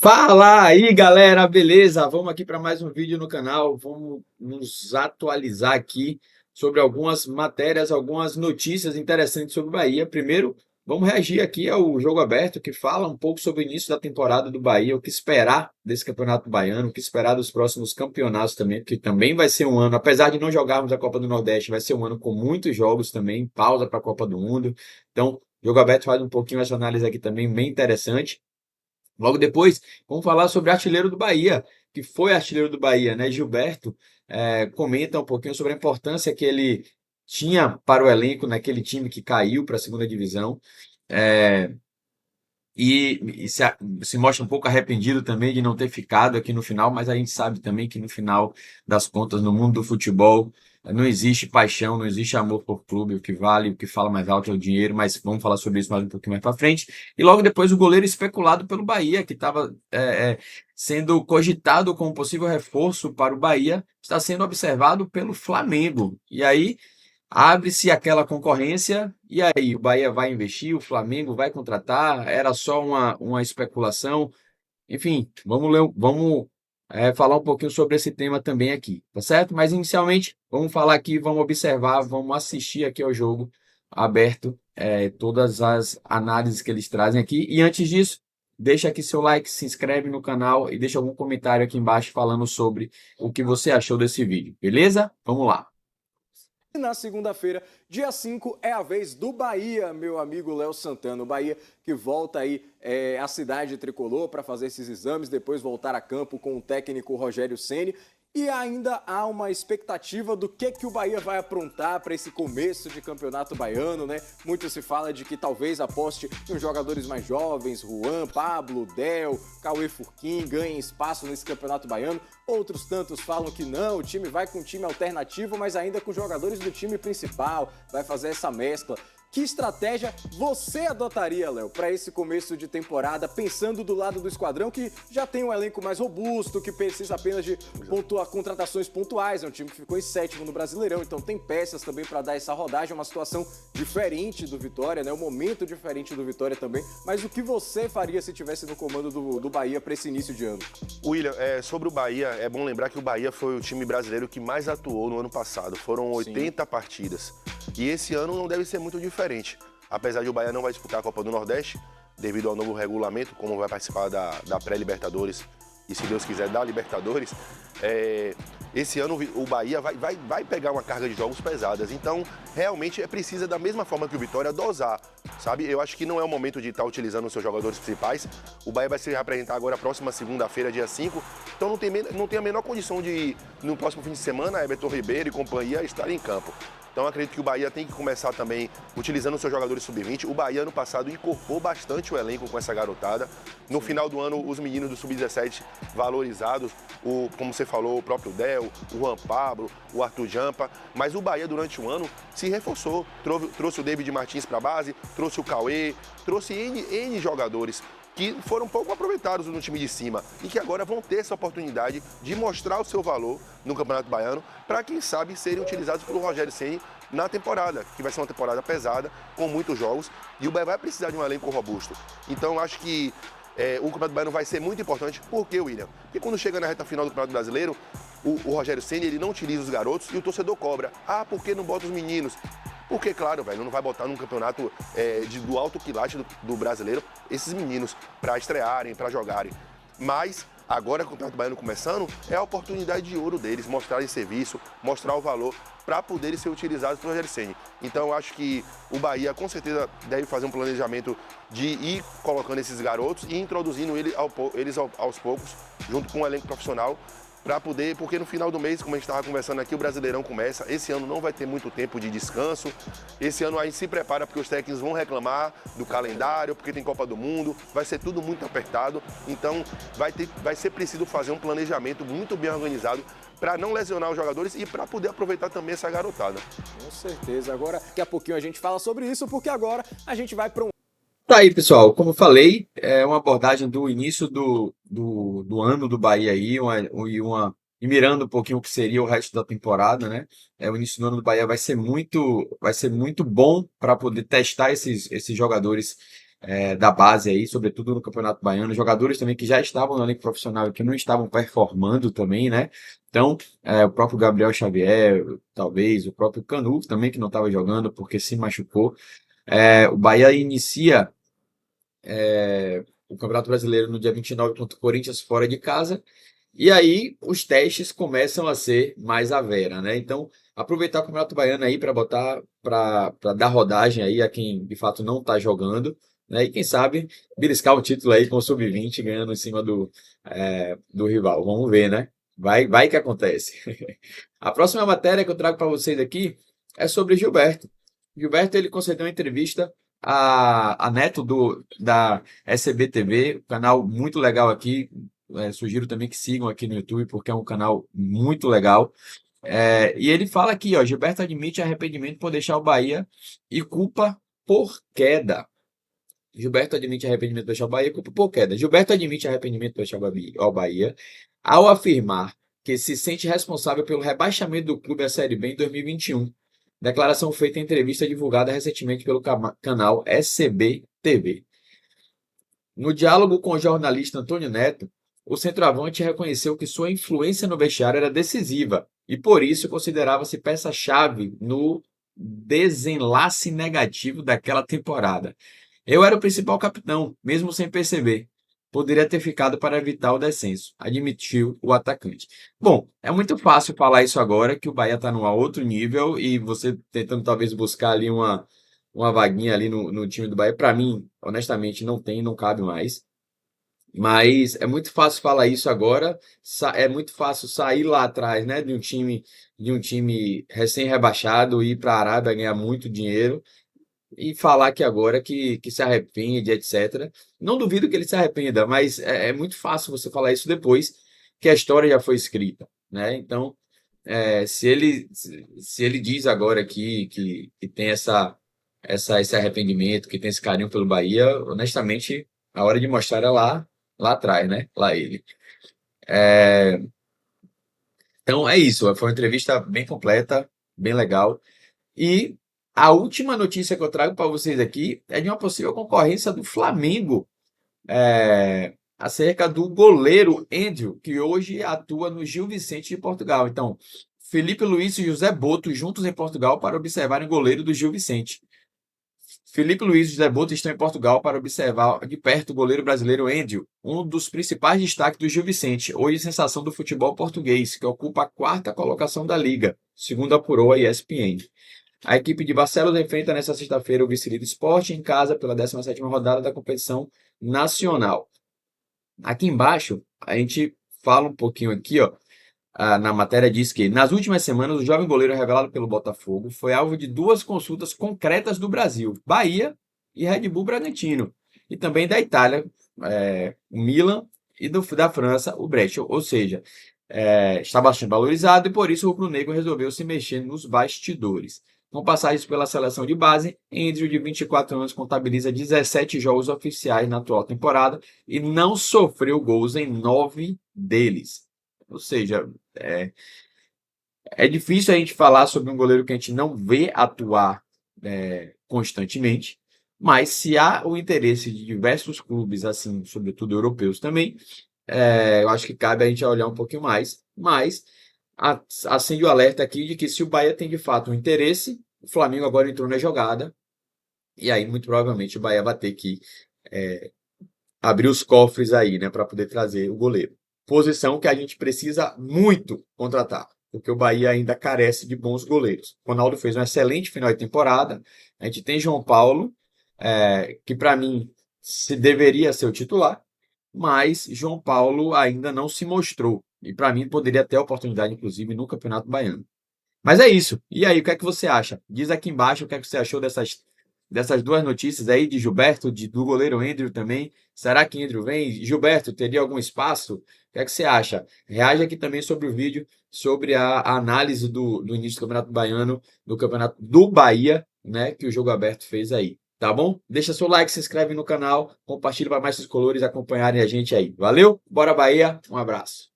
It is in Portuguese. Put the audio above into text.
Fala aí, galera, beleza? Vamos aqui para mais um vídeo no canal. Vamos nos atualizar aqui sobre algumas matérias, algumas notícias interessantes sobre o Bahia. Primeiro, vamos reagir aqui ao Jogo Aberto, que fala um pouco sobre o início da temporada do Bahia, o que esperar desse Campeonato Baiano, o que esperar dos próximos campeonatos também, porque também vai ser um ano, apesar de não jogarmos a Copa do Nordeste, vai ser um ano com muitos jogos também, pausa para a Copa do Mundo. Então, o Jogo Aberto faz um pouquinho essa análise aqui também, bem interessante. Logo depois, vamos falar sobre o artilheiro do Bahia, que foi artilheiro do Bahia, né? Gilberto, comenta um pouquinho sobre a importância que ele tinha para o elenco naquele time que caiu para a segunda divisão. É, se mostra um pouco arrependido também de não ter ficado aqui no final, mas a gente sabe também que no final das contas, no mundo do futebol, não existe paixão, não existe amor por clube, o que vale, o que fala mais alto é o dinheiro, mas vamos falar sobre isso mais um pouquinho mais para frente. E logo depois o goleiro especulado pelo Bahia, que estava sendo cogitado como possível reforço para o Bahia, está sendo observado pelo Flamengo. E aí abre-se aquela concorrência, e aí o Bahia vai investir, o Flamengo vai contratar, era só uma especulação. Enfim, vamos ler, vamos falar um pouquinho sobre esse tema também aqui, tá certo? Mas inicialmente, vamos falar aqui, vamos observar, vamos assistir aqui ao jogo aberto, todas as análises que eles trazem aqui. E antes disso, deixa aqui seu like, se inscreve no canal e deixa algum comentário aqui embaixo falando sobre o que você achou desse vídeo, beleza? Vamos lá. E na segunda-feira, dia 5, é a vez do Bahia, meu amigo Léo Santana. O Bahia que volta aí à cidade tricolor para fazer esses exames, depois voltar a campo com o técnico Rogério Ceni. E ainda há uma expectativa do que o Bahia vai aprontar para esse começo de campeonato baiano, né? Muito se fala de que talvez aposte em jogadores mais jovens, Juan, Pablo, Del, Cauê Furquim, ganhem espaço nesse campeonato baiano. Outros tantos falam que não, o time vai com um time alternativo, mas ainda com jogadores do time principal, vai fazer essa mescla. Que estratégia você adotaria, Léo, para esse começo de temporada, pensando do lado do esquadrão que já tem um elenco mais robusto, que precisa apenas de contratações pontuais, é um time que ficou em sétimo no Brasileirão, então tem peças também para dar essa rodagem, uma situação diferente do Vitória, né? Um momento diferente do Vitória também, mas o que você faria se tivesse no comando do Bahia para esse início de ano? William, sobre o Bahia, é bom lembrar que o Bahia foi o time brasileiro que mais atuou no ano passado. Foram 80 partidas. E esse ano não deve ser muito diferente. Apesar de o Bahia não vai disputar a Copa do Nordeste, devido ao novo regulamento, como vai participar da pré-Libertadores e, se Deus quiser, da Libertadores, esse ano o Bahia vai pegar uma carga de jogos pesadas. Então, realmente, precisa, da mesma forma que o Vitória, dosar, sabe? Eu acho que não é o momento de estar utilizando os seus jogadores principais. O Bahia vai se reapresentar agora, próxima segunda-feira, dia 5. Então, não tem a menor condição de, no próximo fim de semana, Everton Ribeiro e companhia estar em campo. Então, acredito que o Bahia tem que começar também utilizando os seus jogadores sub-20. O Bahia, ano passado, incorporou bastante o elenco com essa garotada. No final do ano, os meninos do sub-17 valorizados, como você falou, o próprio Del, o Juan Pablo, o Arthur Jampa. Mas o Bahia, durante o ano, se reforçou. Trouxe o David Martins para a base, trouxe o Cauê, trouxe N jogadores que foram pouco aproveitados no time de cima e que agora vão ter essa oportunidade de mostrar o seu valor no Campeonato Baiano para, quem sabe, serem utilizados pelo Rogério Ceni na temporada, que vai ser uma temporada pesada, com muitos jogos, e o Bahia vai precisar de um elenco robusto. Então, acho que o Campeonato Baiano vai ser muito importante. Por quê, William? Porque quando chega na reta final do Campeonato Brasileiro, o Rogério Ceni, ele não utiliza os garotos e o torcedor cobra. Ah, por que não bota os meninos? Porque, claro, velho, não vai botar num campeonato do alto quilate do brasileiro esses meninos para estrearem, para jogarem. Mas, agora com o Campeonato Baiano começando, é a oportunidade de ouro deles, mostrarem serviço, mostrar o valor para poderem ser utilizados pelo Rogério Ceni. Então, eu acho que o Bahia, com certeza, deve fazer um planejamento de ir colocando esses garotos e introduzindo eles aos poucos, junto com o elenco profissional, para poder, porque no final do mês, como a gente estava conversando aqui, o Brasileirão começa. Esse ano não vai ter muito tempo de descanso. Esse ano a gente se prepara porque os técnicos vão reclamar do calendário, porque tem Copa do Mundo, vai ser tudo muito apertado. Então vai ser preciso fazer um planejamento muito bem organizado para não lesionar os jogadores e para poder aproveitar também essa garotada. Com certeza. Agora, daqui a pouquinho a gente fala sobre isso, porque agora a gente vai para um... Tá aí, pessoal. Como eu falei, é uma abordagem do início do ano do Bahia aí, e mirando um pouquinho o que seria o resto da temporada, né? O início do ano do Bahia vai ser muito bom para poder testar esses jogadores da base aí, sobretudo no Campeonato Baiano, jogadores também que já estavam no elenco profissional e que não estavam performando também, né? Então, o próprio Gabriel Xavier, talvez, o próprio Canu também, que não estava jogando porque se machucou. O Bahia inicia o Campeonato Brasileiro no dia 29 contra o Corinthians fora de casa. E aí os testes começam a ser mais à vera, né? Então, aproveitar o Campeonato Baiano aí para botar, para dar rodagem aí a quem de fato não está jogando, né? E quem sabe beliscar um título aí com o Sub-20 ganhando em cima do rival. Vamos ver, né? Vai que acontece. A próxima matéria que eu trago para vocês aqui é sobre Gilberto. Gilberto, ele concedeu uma entrevista a Neto da SBTV, canal muito legal aqui. Sugiro também que sigam aqui no YouTube, porque é um canal muito legal. E ele fala aqui, ó, Gilberto admite arrependimento por deixar o Bahia e culpa por queda. Gilberto admite arrependimento por deixar o Bahia e culpa por queda. Gilberto admite arrependimento por deixar o Bahia ao afirmar que se sente responsável pelo rebaixamento do clube à Série B em 2021. Declaração feita em entrevista divulgada recentemente pelo canal SCB TV. No diálogo com o jornalista Antônio Neto, o centroavante reconheceu que sua influência no vestiário era decisiva e, por isso, considerava-se peça-chave no desenlace negativo daquela temporada. Eu era o principal capitão, mesmo sem perceber. Poderia ter ficado para evitar o descenso, admitiu o atacante. Bom, é muito fácil falar isso agora, que o Bahia está num outro nível e você tentando talvez buscar ali uma vaguinha ali no time do Bahia. Para mim, honestamente, não cabe mais. Mas é muito fácil falar isso agora. É muito fácil sair lá atrás, né, de um time recém-rebaixado, ir para a Arábia ganhar muito dinheiro e falar que agora que se arrepende, etc. Não duvido que ele se arrependa, mas é muito fácil você falar isso depois que a história já foi escrita, né? Então, se ele diz agora aqui que tem esse arrependimento, que tem esse carinho pelo Bahia, honestamente, a hora de mostrar é lá atrás, né? Lá ele. Então é isso, foi uma entrevista bem completa, bem legal. E a última notícia que eu trago para vocês aqui é de uma possível concorrência do Flamengo acerca do goleiro Andrew, que hoje atua no Gil Vicente de Portugal. Então, Felipe Luiz e José Boto juntos em Portugal para observarem o goleiro do Gil Vicente. Felipe Luiz e José Boto estão em Portugal para observar de perto o goleiro brasileiro Andrew, um dos principais destaques do Gil Vicente, hoje sensação do futebol português, que ocupa a 4ª colocação da liga, segundo apurou a ESPN. A equipe de Barcelos enfrenta nesta sexta-feira o vice-líder Sport em casa pela 17ª rodada da competição nacional. Aqui embaixo, a gente fala um pouquinho aqui, ó, na matéria diz que, nas últimas semanas, o jovem goleiro revelado pelo Botafogo foi alvo de 2 consultas concretas do Brasil, Bahia e Red Bull Bragantino, e também da Itália, o Milan, e da França, o Brest. Ou seja, está bastante valorizado e, por isso, o rubro-negro resolveu se mexer nos bastidores. Com passagens pela seleção de base, Andrew, de 24 anos, contabiliza 17 jogos oficiais na atual temporada e não sofreu gols em 9 deles. Ou seja, é difícil a gente falar sobre um goleiro que a gente não vê atuar constantemente, mas se há o interesse de diversos clubes, assim, sobretudo europeus também, eu acho que cabe a gente olhar um pouquinho mais, mas acende o alerta aqui de que se o Bahia tem de fato um interesse, o Flamengo agora entrou na jogada, e aí muito provavelmente o Bahia vai ter que abrir os cofres aí, né, para poder trazer o goleiro. Posição que a gente precisa muito contratar, porque o Bahia ainda carece de bons goleiros. O Ronaldo fez um excelente final de temporada, a gente tem João Paulo, que para mim se deveria ser o titular, mas João Paulo ainda não se mostrou. E para mim poderia ter a oportunidade, inclusive, no Campeonato Baiano. Mas é isso. E aí, o que é que você acha? Diz aqui embaixo o que é que você achou dessas 2 notícias aí de Gilberto, do goleiro Andrew também. Será que Andrew vem? Gilberto, teria algum espaço? O que é que você acha? Reage aqui também sobre o vídeo, sobre a análise do início do Campeonato Baiano, do Campeonato do Bahia, né, que o Jogo Aberto fez aí. Tá bom? Deixa seu like, se inscreve no canal, compartilha para mais seus colores acompanharem a gente aí. Valeu? Bora Bahia, um abraço.